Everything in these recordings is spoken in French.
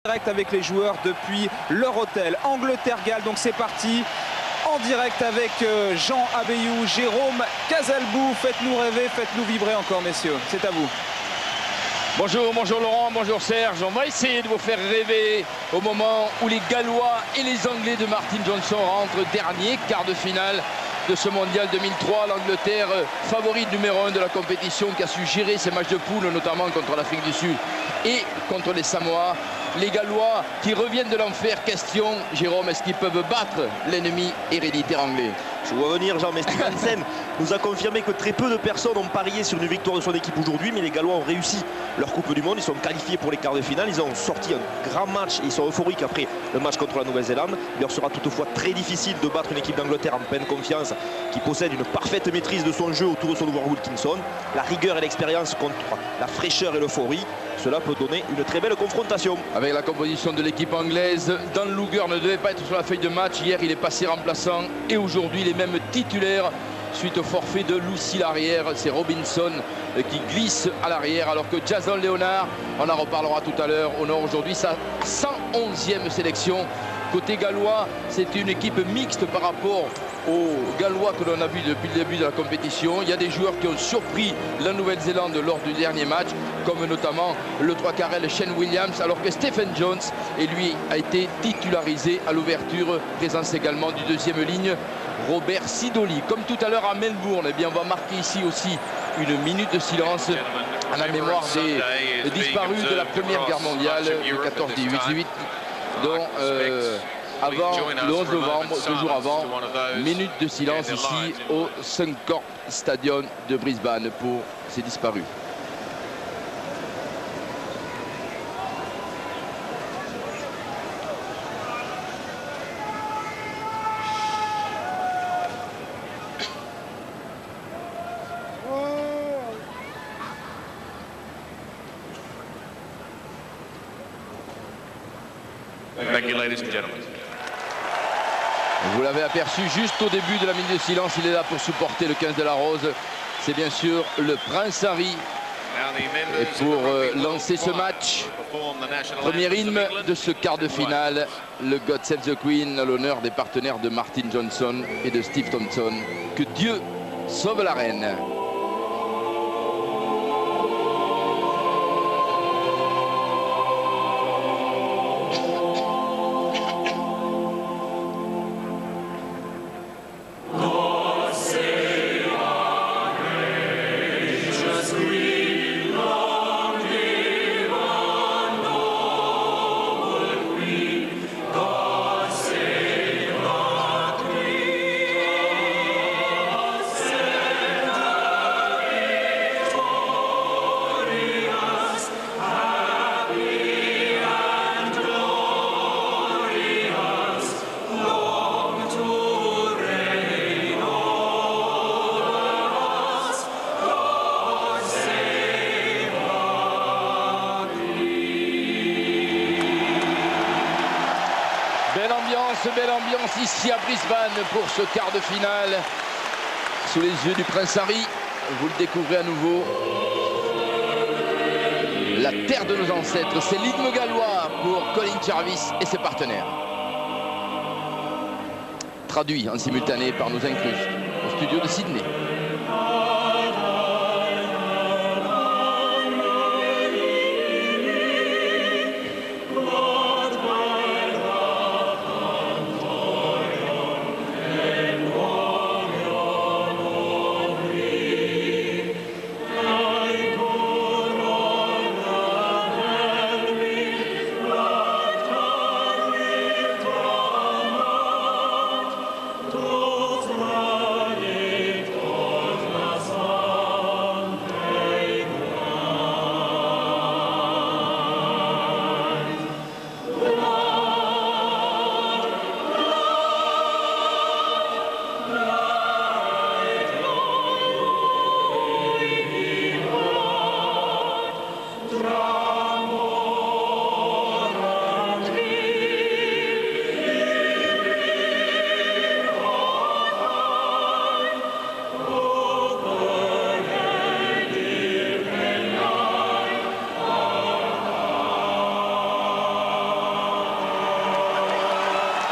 direct avec les joueurs depuis leur hôtel. Angleterre-Galles, donc c'est parti. En direct avec Jean Abeyou, Jérôme Casalbou. Faites-nous rêver, faites-nous vibrer encore, messieurs. C'est à vous. Bonjour, bonjour Laurent, bonjour Serge. On va essayer de vous faire rêver au moment où les Gallois et les Anglais de Martin Johnson rentrent dernier quart de finale de ce mondial 2003. L'Angleterre, favorite numéro 1 de la compétition, qui a su gérer ses matchs de poule, notamment contre l'Afrique du Sud et contre les Samoa. Les Gallois qui reviennent de l'enfer. Question, Jérôme, est-ce qu'ils peuvent battre l'ennemi héréditaire anglais? Je vois venir Jean, mais Stevenson nous a confirmé que très peu de personnes ont parié sur une victoire de son équipe aujourd'hui, mais les Gallois ont réussi leur Coupe du Monde, ils sont qualifiés pour les quarts de finale, ils ont sorti un grand match et ils sont euphoriques après le match contre la Nouvelle-Zélande. Il leur sera toutefois très difficile de battre une équipe d'Angleterre en pleine confiance, qui possède une parfaite maîtrise de son jeu autour de son joueur Wilkinson. La rigueur et l'expérience contre la fraîcheur et l'euphorie, cela peut donner une très belle confrontation. Avec la composition de l'équipe anglaise, Dan Luger ne devait pas être sur la feuille de match. Hier, il est passé remplaçant et aujourd'hui, il est même titulaire suite au forfait de Lucy l'arrière. C'est Robinson qui glisse à l'arrière, alors que Jason Leonard, on en reparlera tout à l'heure, honore aujourd'hui sa 111e sélection. Côté gallois, c'était une équipe mixte par rapport aux Gallois que l'on a vu depuis le début de la compétition. Il y a des joueurs qui ont surpris la Nouvelle-Zélande lors du dernier match, comme notamment le 3 carrel Shane Williams, alors que Stephen Jones, et lui, a été titularisé à l'ouverture. Présence également du deuxième ligne, Robert Sidoli. Comme tout à l'heure à Melbourne, eh bien, on va marquer ici aussi une minute de silence à la mémoire des disparus de la Première Guerre mondiale, du 14 18, dont avant le 11 novembre, 2 jours avant, minute de silence ici au Suncorp Stadium de Brisbane pour ces disparus. Thank you, ladies and gentlemen. Vous l'avez aperçu juste au début de la minute de silence, il est là pour supporter le 15 de la Rose. C'est bien sûr le Prince Harry. Et pour lancer ce match, premier hymne de ce quart de finale, le God Save the Queen, à l'honneur des partenaires de Martin Johnson et de Steve Thompson. Que Dieu sauve la reine. Belle ambiance ici à Brisbane pour ce quart de finale. Sous les yeux du Prince Harry, vous le découvrez à nouveau. La terre de nos ancêtres, c'est l'hymne gallois pour Colin Jarvis et ses partenaires. Traduit en simultané par nos incrustes au studio de Sydney.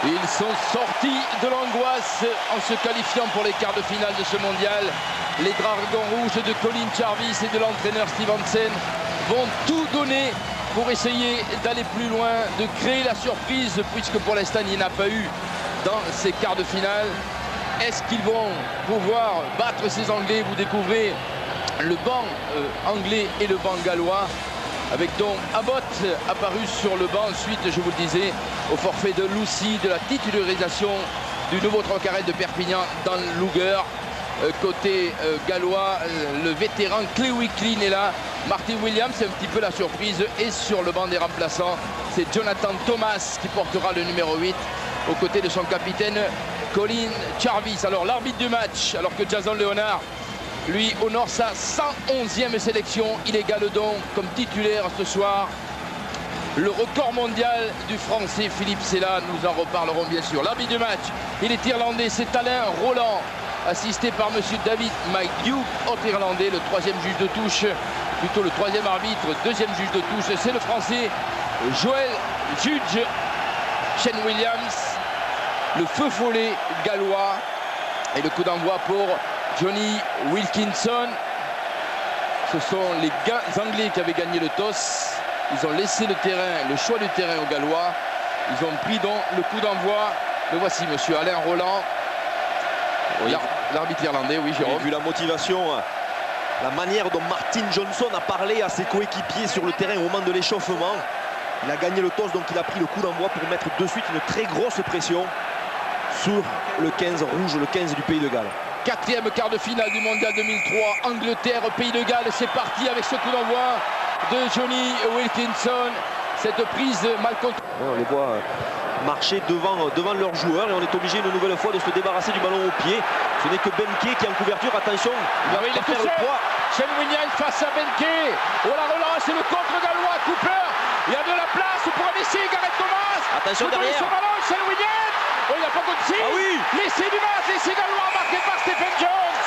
Ils sont sortis de l'angoisse en se qualifiant pour les quarts de finale de ce mondial. Les Dragons rouges de Colin Jarvis et de l'entraîneur Stevenson vont tout donner pour essayer d'aller plus loin, de créer la surprise, puisque pour l'instant il n'y en a pas eu dans ces quarts de finale. Est-ce qu'ils vont pouvoir battre ces Anglais? Vous découvrez le banc anglais et le banc gallois, avec donc Abbott apparu sur le banc suite, je vous le disais, au forfait de Lucy, de la titularisation du nouveau 3 carré de Perpignan dans le Luger. Côté gallois, le vétéran Clay Wickline est là. Martin Williams, c'est un petit peu la surprise. Et sur le banc des remplaçants, c'est Jonathan Thomas qui portera le numéro 8 aux côtés de son capitaine Colin Jarvis. Alors l'arbitre du match, alors que Jason Leonard lui honore sa 111e sélection. Il égale donc comme titulaire ce soir le record mondial du français Philippe Sella. Nous en reparlerons bien sûr. L'arbitre du match, il est irlandais, c'est Alain Roland, assisté par monsieur David McHugh, autre irlandais, le 3e juge de touche, plutôt le 3e arbitre, 2e juge de touche, c'est le français Joël Judge. Shane Williams, le feu follet gallois, et le coup d'envoi pour Johnny Wilkinson. Ce sont les Anglais qui avaient gagné le toss. Ils ont laissé le terrain, le choix du terrain aux Gallois. Ils ont pris donc le coup d'envoi. Le voici, monsieur Alain Roland, oui. L'arbitre irlandais. Oui, Jérôme. Vu la motivation, la manière dont Martin Johnson a parlé à ses coéquipiers sur le terrain au moment de l'échauffement, il a gagné le toss, donc il a pris le coup d'envoi pour mettre de suite une très grosse pression sur le 15 rouge, le 15 du Pays de Galles. 4e quart de finale du mondial 2003, Angleterre, Pays de Galles. C'est parti avec ce coup d'envoi de Johnny Wilkinson. Cette prise mal contrôlée. On les voit marcher devant leurs joueurs et on est obligé une nouvelle fois de se débarrasser du ballon au pied. Ce n'est que Benke qui est en couverture. Attention, il va faire le poids. Shane Williams face à Benke. Oh, la relance et le contre gallois. Cooper. Il y a de la place pour un essai. Gareth Thomas. Attention derrière. Son ballon, Shane Williams. Oh, il n'a pas de signe. Ah oui. L'essai du match. L'essai gallois marqué par Stephen Jones.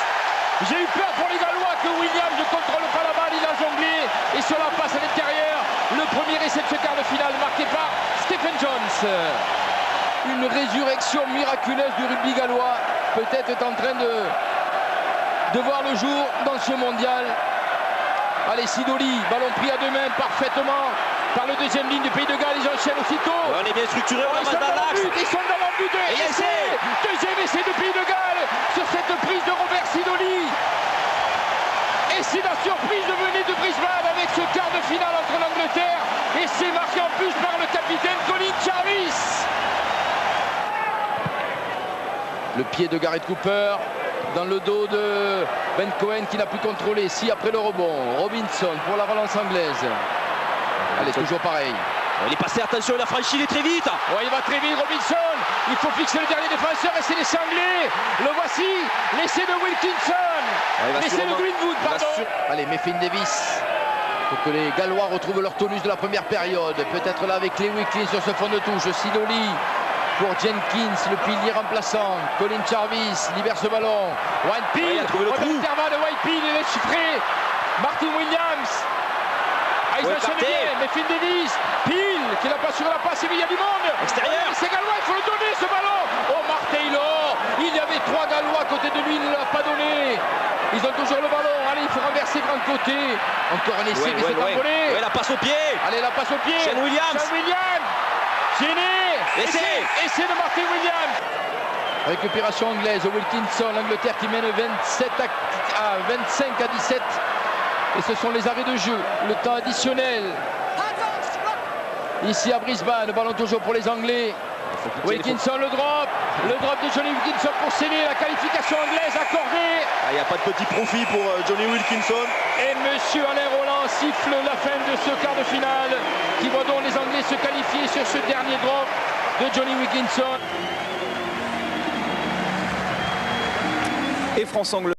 J'ai eu peur pour les Gallois que Williams ne contrôle pas la balle. Il a jonglé et cela passe à l'intérieur. Le premier essai de ce quart de finale marqué par Stephen Jones. Une résurrection miraculeuse du rugby gallois peut-être est en train de voir le jour dans ce mondial. Allez, Sidoli, ballon pris à deux mains parfaitement par le 2e ligne du Pays de Galles. Ils enchaînent aussitôt. On est bien structuré, on ils sont dans l'axe. Ils sont dans leur but. Deuxième essai du Pays de Galles sur cette prise de Robert Sidoli. Et c'est la surprise de venir de Brisbane avec ce quart de finale entre l'Angleterre. Et c'est marqué en plus par le capitaine Colin Jarvis. Le pied de Gareth Cooper dans le dos de Ben Cohen qui n'a plus contrôlé. Si après le rebond, Robinson pour la relance anglaise. Allez, toujours pareil. Il est passé, attention, il a franchi, il est très vite. Ouais, il va très vite, Robinson. Il faut fixer le dernier défenseur et c'est l'essai anglais. Le voici, l'essai de Wilkinson. Ouais, l'essai de Greenwood, pardon. Allez, Mefin Davis. Faut que les Gallois retrouvent leur tonus de la première période. Peut-être là avec les Wickline sur ce fond de touche. Sidoli pour Jenkins, le pilier remplaçant. Colin Jarvis libère ce ballon. Whitefield, intervalle de Whitefield, il est chiffré. Martin Williams. Ils enchaînent bien, Mefin Davis, Peel qui n'a pas assuré la passe, mais il y a du monde. Extérieur. C'est Gallois, il faut le donner ce ballon. Oh, Mark Taylor, il y avait 3 Gallois à côté de lui, il ne l'a pas donné. Ils ont toujours le ballon, allez, il faut renverser grand côté. Encore un essai, mais c'est envolé. Ouais, la passe au pied. Allez, la passe au pied. Shane Williams. Gêné. Essai de Martin Williams. Récupération anglaise, Wilkinson, l'Angleterre qui mène 25 à 17. Et ce sont les arrêts de jeu, le temps additionnel. Ici à Brisbane, le ballon toujours pour les Anglais. Wilkinson, le drop de Johnny Wilkinson pour sceller la qualification anglaise accordée. Il n'y a pas de petit profit pour Johnny Wilkinson. Et monsieur Alain Roland siffle la fin de ce quart de finale qui voit donc les Anglais se qualifier sur ce dernier drop de Johnny Wilkinson. Et France-Angleterre.